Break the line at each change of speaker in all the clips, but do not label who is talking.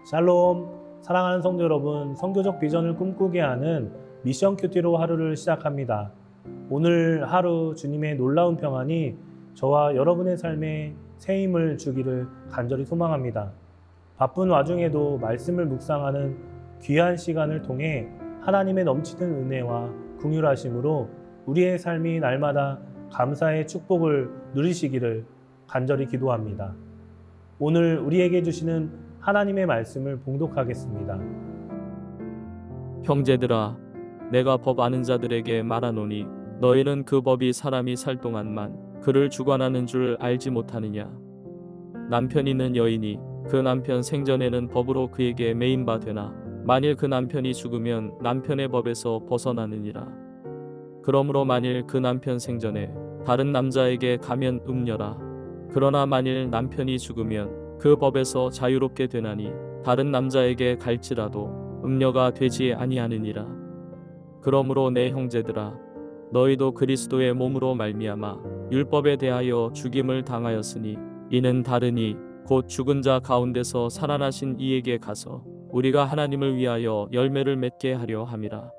샬롬, 사랑하는 성도 여러분, 선교적 비전을 꿈꾸게 하는 미션 큐티로 하루를 시작합니다. 오늘 하루 주님의 놀라운 평안이 저와 여러분의 삶에 새 힘을 주기를 간절히 소망합니다. 바쁜 와중에도 말씀을 묵상하는 귀한 시간을 통해 하나님의 넘치는 은혜와 긍휼하심으로 우리의 삶이 날마다 감사의 축복을 누리시기를 간절히 기도합니다. 오늘 우리에게 주시는 하나님의 말씀을 봉독하겠습니다.
형제들아, 내가 법 아는 자들에게 말하노니 너희는 그 법이 사람이 살 동안만 그를 주관하는 줄 알지 못하느냐. 남편 있는 여인이 그 남편 생전에는 법으로 그에게 매인 바 되나 만일 그 남편이 죽으면 남편의 법에서 벗어나느니라. 그러므로 만일 그 남편 생전에 다른 남자에게 가면 음녀라. 그러나 만일 남편이 죽으면 그 법에서 자유롭게 되나니 다른 남자에게 갈지라도 음녀가 되지 아니하느니라. 그러므로 내 형제들아, 너희도 그리스도의 몸으로 말미암아 율법에 대하여 죽임을 당하였으니 이는 다르니 곧 죽은 자 가운데서 살아나신 이에게 가서 우리가 하나님을 위하여 열매를 맺게 하려 함이라.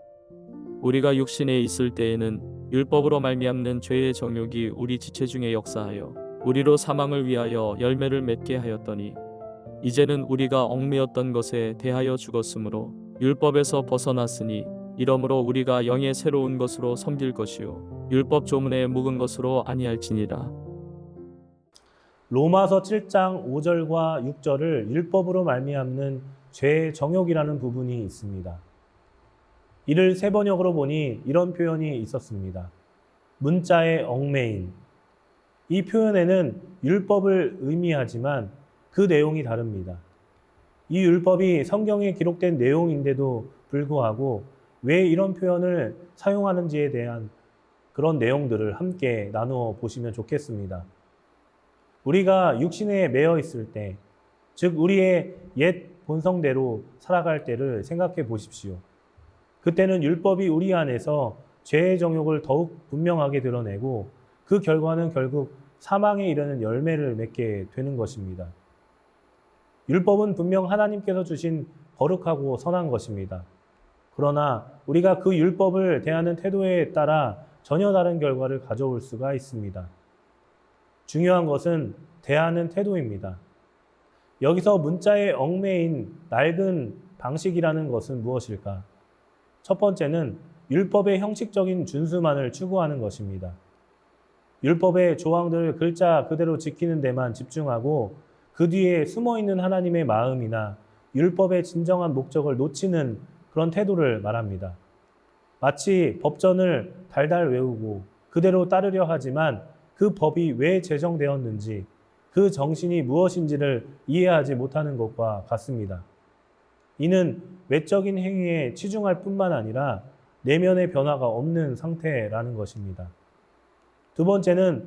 우리가 육신에 있을 때에는 율법으로 말미암는 죄의 정욕이 우리 지체 중에 역사하여 우리로 사망을 위하여 열매를 맺게 하였더니 이제는 우리가 얽매였던 것에 대하여 죽었으므로 율법에서 벗어났으니 이러므로 우리가 영의 새로운 것으로 섬길 것이요 율법 조문에 묵은 것으로 아니할지니라.
로마서 7장 5절과 6절을 율법으로 말미암는 죄의 정욕이라는 부분이 있습니다. 이를 세 번역으로 보니 이런 표현이 있었습니다. 문자의 얽매인. 이 표현에는 율법을 의미하지만 그 내용이 다릅니다. 이 율법이 성경에 기록된 내용인데도 불구하고 왜 이런 표현을 사용하는지에 대한 그런 내용들을 함께 나누어 보시면 좋겠습니다. 우리가 육신에 매여 있을 때, 즉 우리의 옛 본성대로 살아갈 때를 생각해 보십시오. 그때는 율법이 우리 안에서 죄의 정욕을 더욱 분명하게 드러내고 그 결과는 결국 사망에 이르는 열매를 맺게 되는 것입니다. 율법은 분명 하나님께서 주신 거룩하고 선한 것입니다. 그러나 우리가 그 율법을 대하는 태도에 따라 전혀 다른 결과를 가져올 수가 있습니다. 중요한 것은 대하는 태도입니다. 여기서 문자의 얽매인 낡은 방식이라는 것은 무엇일까? 첫 번째는 율법의 형식적인 준수만을 추구하는 것입니다. 율법의 조항들을 글자 그대로 지키는 데만 집중하고 그 뒤에 숨어있는 하나님의 마음이나 율법의 진정한 목적을 놓치는 그런 태도를 말합니다. 마치 법전을 달달 외우고 그대로 따르려 하지만 그 법이 왜 제정되었는지 그 정신이 무엇인지를 이해하지 못하는 것과 같습니다. 이는 외적인 행위에 치중할 뿐만 아니라 내면의 변화가 없는 상태라는 것입니다. 두 번째는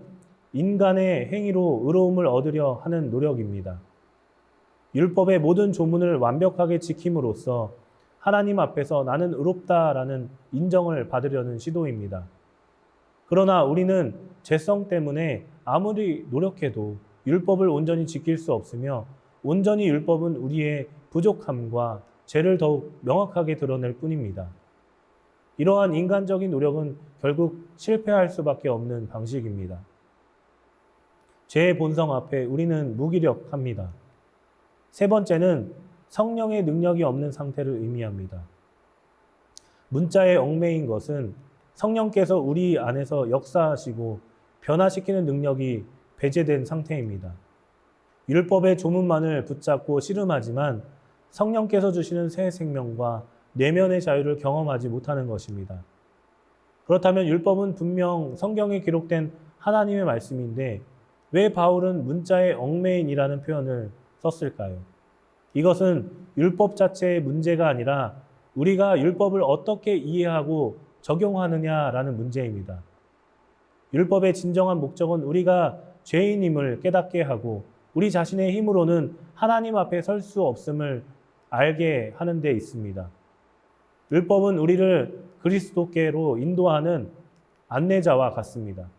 인간의 행위로 의로움을 얻으려 하는 노력입니다. 율법의 모든 조문을 완벽하게 지킴으로써 하나님 앞에서 나는 의롭다라는 인정을 받으려는 시도입니다. 그러나 우리는 죄성 때문에 아무리 노력해도 율법을 온전히 지킬 수 없으며 온전히 율법은 우리의 부족함과 죄를 더욱 명확하게 드러낼 뿐입니다. 이러한 인간적인 노력은 결국 실패할 수밖에 없는 방식입니다. 죄의 본성 앞에 우리는 무기력합니다. 세 번째는 성령의 능력이 없는 상태를 의미합니다. 문자의 얽매인 것은 성령께서 우리 안에서 역사하시고 변화시키는 능력이 배제된 상태입니다. 율법의 조문만을 붙잡고 씨름하지만 성령께서 주시는 새 생명과 내면의 자유를 경험하지 못하는 것입니다. 그렇다면 율법은 분명 성경에 기록된 하나님의 말씀인데 왜 바울은 문자의 얽매인이라는 표현을 썼을까요? 이것은 율법 자체의 문제가 아니라 우리가 율법을 어떻게 이해하고 적용하느냐라는 문제입니다. 율법의 진정한 목적은 우리가 죄인임을 깨닫게 하고 우리 자신의 힘으로는 하나님 앞에 설 수 없음을 알게 하는 데 있습니다. 율법은 우리를 그리스도께로 인도하는 안내자와 같습니다.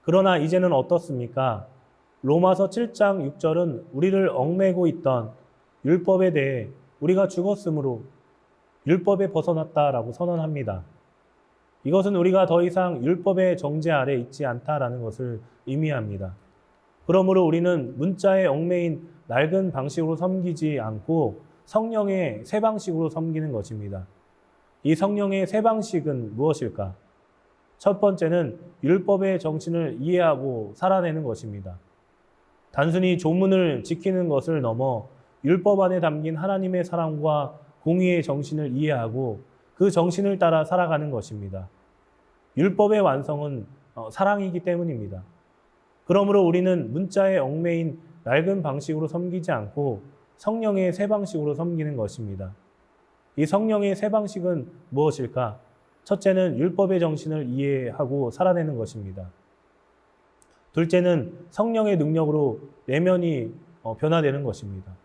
그러나 이제는 어떻습니까? 로마서 7장 6절은 우리를 얽매고 있던 율법에 대해 우리가 죽었으므로 율법에 벗어났다라고 선언합니다. 이것은 우리가 더 이상 율법의 정죄 아래 있지 않다라는 것을 의미합니다. 그러므로 우리는 문자에 얽매인 낡은 방식으로 섬기지 않고 성령의 새 방식으로 섬기는 것입니다. 이 성령의 새 방식은 무엇일까? 첫 번째는 율법의 정신을 이해하고 살아내는 것입니다. 단순히 조문을 지키는 것을 넘어 율법 안에 담긴 하나님의 사랑과 공의의 정신을 이해하고 그 정신을 따라 살아가는 것입니다. 율법의 완성은 사랑이기 때문입니다. 그러므로 우리는 문자에 얽매인 낡은 방식으로 섬기지 않고 성령의 새 방식으로 섬기는 것입니다. 이 성령의 새 방식은 무엇일까? 첫째는 율법의 정신을 이해하고 살아내는 것입니다. 둘째는 성령의 능력으로 내면이 변화되는 것입니다.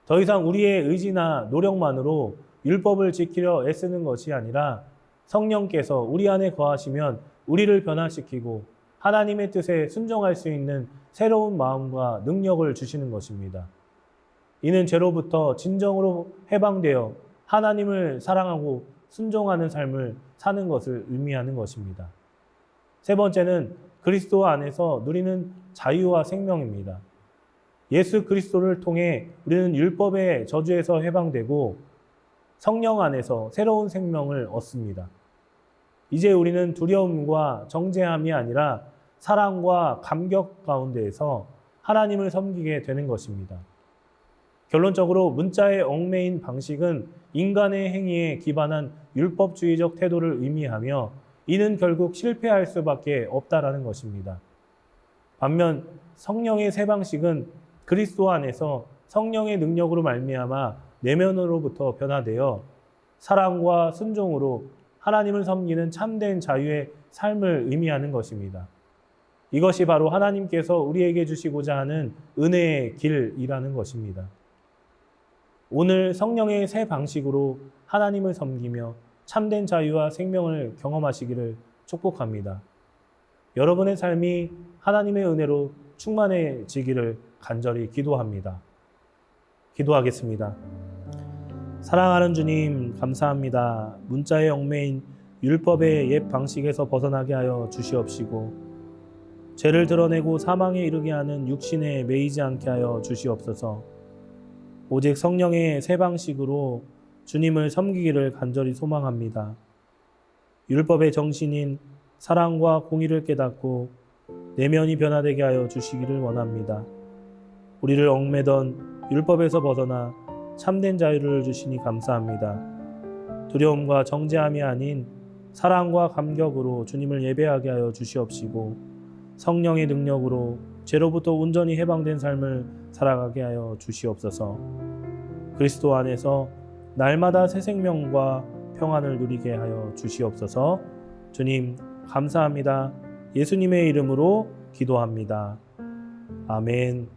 더 이상 우리의 의지나 노력만으로 율법을 지키려 애쓰는 것이 아니라 성령께서 우리 안에 거하시면 우리를 변화시키고 하나님의 뜻에 순종할 수 있는 새로운 마음과 능력을 주시는 것입니다. 이는 죄로부터 진정으로 해방되어 하나님을 사랑하고 순종하는 삶을 사는 것을 의미하는 것입니다. 세 번째는 그리스도 안에서 누리는 자유와 생명입니다. 예수 그리스도를 통해 우리는 율법의 저주에서 해방되고 성령 안에서 새로운 생명을 얻습니다. 이제 우리는 두려움과 정죄함이 아니라 사랑과 감격 가운데에서 하나님을 섬기게 되는 것입니다. 결론적으로 문자의 얽매인 방식은 인간의 행위에 기반한 율법주의적 태도를 의미하며 이는 결국 실패할 수밖에 없다라는 것입니다. 반면 성령의 새 방식은 그리스도 안에서 성령의 능력으로 말미암아 내면으로부터 변화되어 사랑과 순종으로 하나님을 섬기는 참된 자유의 삶을 의미하는 것입니다. 이것이 바로 하나님께서 우리에게 주시고자 하는 은혜의 길이라는 것입니다. 오늘 성령의 새 방식으로 하나님을 섬기며 참된 자유와 생명을 경험하시기를 축복합니다. 여러분의 삶이 하나님의 은혜로 충만해지기를 간절히 기도합니다. 기도하겠습니다. 사랑하는 주님, 감사합니다. 문자의 얽매인 율법의 옛 방식에서 벗어나게 하여 주시옵시고 죄를 드러내고 사망에 이르게 하는 육신에 매이지 않게 하여 주시옵소서. 오직 성령의 새 방식으로 주님을 섬기기를 간절히 소망합니다. 율법의 정신인 사랑과 공의를 깨닫고 내면이 변화되게 하여 주시기를 원합니다. 우리를 얽매던 율법에서 벗어나 참된 자유를 주시니 감사합니다. 두려움과 정죄함이 아닌 사랑과 감격으로 주님을 예배하게 하여 주시옵시고 성령의 능력으로 죄로부터 온전히 해방된 삶을 살아가게 하여 주시옵소서. 그리스도 안에서 날마다 새 생명과 평안을 누리게 하여 주시옵소서. 주님 감사합니다. 예수님의 이름으로 기도합니다. 아멘.